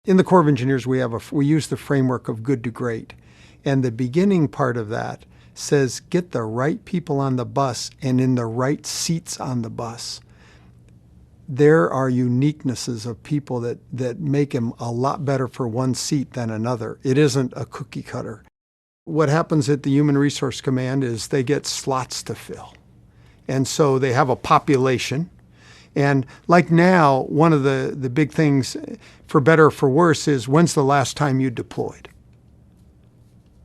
In the Corps of Engineers, we use the framework of good to great. And the beginning part of that says get the right people on the bus and in the right seats on the bus. There are uniquenesses of people that make them a lot better for one seat than another. It isn't a cookie cutter. What happens at the Human Resource Command is they get slots to fill. And so they have a population. And like now, one of the big things, for better or for worse, is when's the last time you deployed?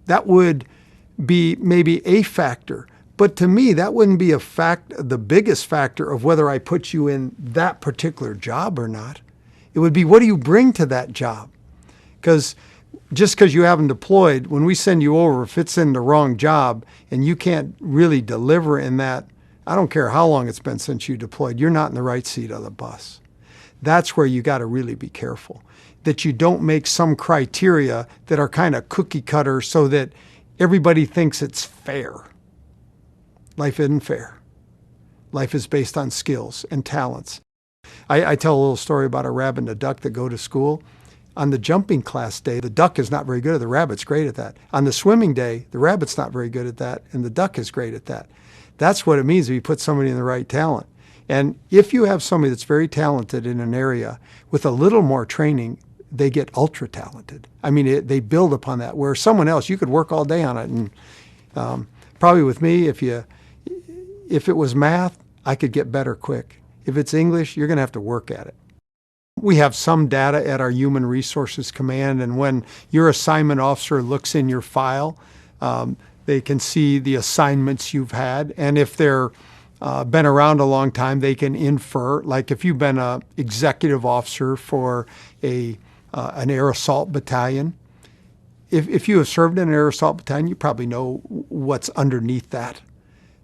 That would be maybe a factor. But to me, that wouldn't be the biggest factor of whether I put you in that particular job or not. It would be, what do you bring to that job? Because just because you haven't deployed, when we send you over, if it's in the wrong job and you can't really deliver in that, I don't care how long it's been since you deployed, you're not in the right seat of the bus. That's where you got to really be careful, that you don't make some criteria that are kind of cookie cutter so that everybody thinks it's fair. Life isn't fair. Life is based on skills and talents. I tell a little story about a rabbit and a duck that go to school. On the jumping class day, the duck is not very good at it, the rabbit's great at that. On the swimming day, the rabbit's not very good at that, and the duck is great at that. That's what it means if you put somebody in the right talent. And if you have somebody that's very talented in an area, with a little more training, they get ultra talented. I mean, they build upon that, where someone else, you could work all day on it. And probably with me, if it was math, I could get better quick. If it's English, you're going to have to work at it. We have some data at our Human Resources Command, and when your assignment officer looks in your file, they can see the assignments you've had. And if they're been around a long time, they can infer, like if you've been an executive officer for an air assault battalion, if you have served in an air assault battalion, you probably know what's underneath that.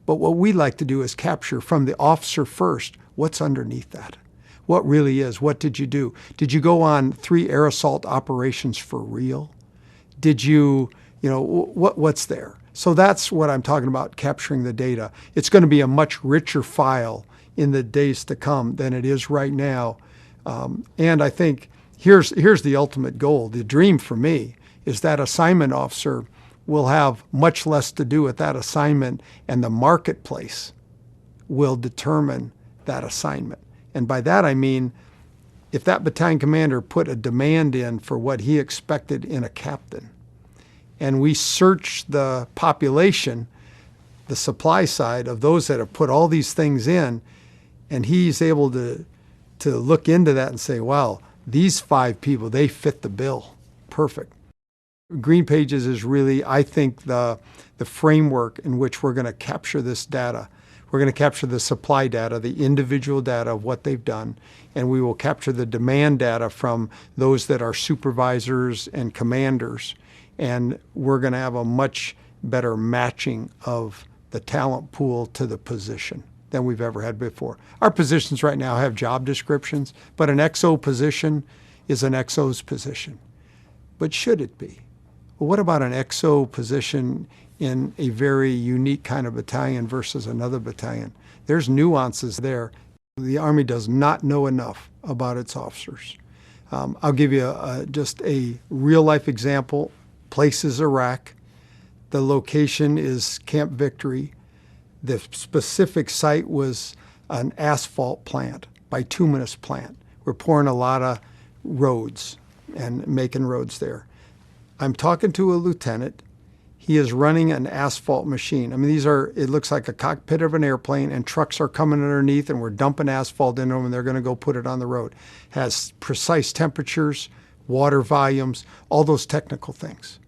But what we like to do is capture from the officer first, what's underneath that? What really is? What did you do? Did you go on 3 air assault operations for real? Did you, what's there? So that's what I'm talking about, capturing the data. It's going to be a much richer file in the days to come than it is right now. And I think here's the ultimate goal. The dream for me is that assignment officer will have much less to do with that assignment, and the marketplace will determine that assignment. And by that I mean, if that battalion commander put a demand in for what he expected in a captain, and we search the population, the supply side of those that have put all these things in, and he's able to look into that and say, wow, these 5 people, they fit the bill. Perfect. Green Pages is really, I think, the framework in which we're going to capture this data. We're going to capture the supply data, the individual data of what they've done, and we will capture the demand data from those that are supervisors and commanders. And we're going to have a much better matching of the talent pool to the position than we've ever had before. Our positions right now have job descriptions, but an XO position is an XO's position. But should it be? Well, what about an XO position in a very unique kind of battalion versus another battalion? There's nuances there. The Army does not know enough about its officers. I'll give you just a real-life example. Place is Iraq. The location is Camp Victory. The specific site was an asphalt plant, bituminous plant. We're pouring a lot of roads and making roads there. I'm talking to a lieutenant. He is running an asphalt machine. I mean, it looks like a cockpit of an airplane, and trucks are coming underneath, and we're dumping asphalt into them, and they're going to go put it on the road. Has precise temperatures, water volumes, all those technical things.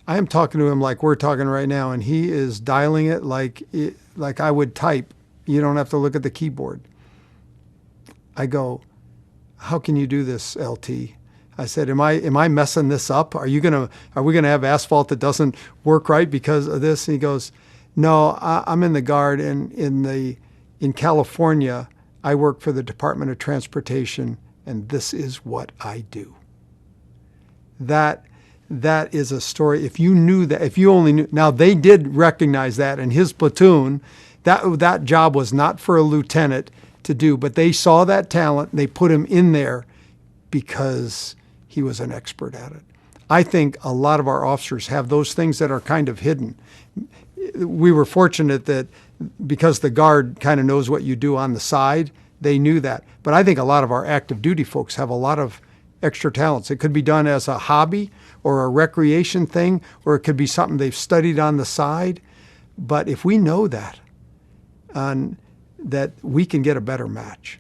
I am talking to him like we're talking right now, and he is dialing it like I would type. You don't have to look at the keyboard. I go, how can you do this, LT? I said, am I messing this up? Are we gonna have asphalt that doesn't work right because of this? And he goes, no, I'm in the Guard, and in California, I work for the Department of Transportation, and this is what I do. That is a story. If you knew that, if you only knew. Now, they did recognize that in his platoon. That job was not for a lieutenant to do, but they saw that talent and they put him in there because he was an expert at it. I think a lot of our officers have those things that are kind of hidden. We were fortunate that because the Guard kind of knows what you do on the side, they knew that. But I think a lot of our active duty folks have a lot of extra talents. It could be done as a hobby or a recreation thing, or it could be something they've studied on the side. But if we know that, that we can get a better match.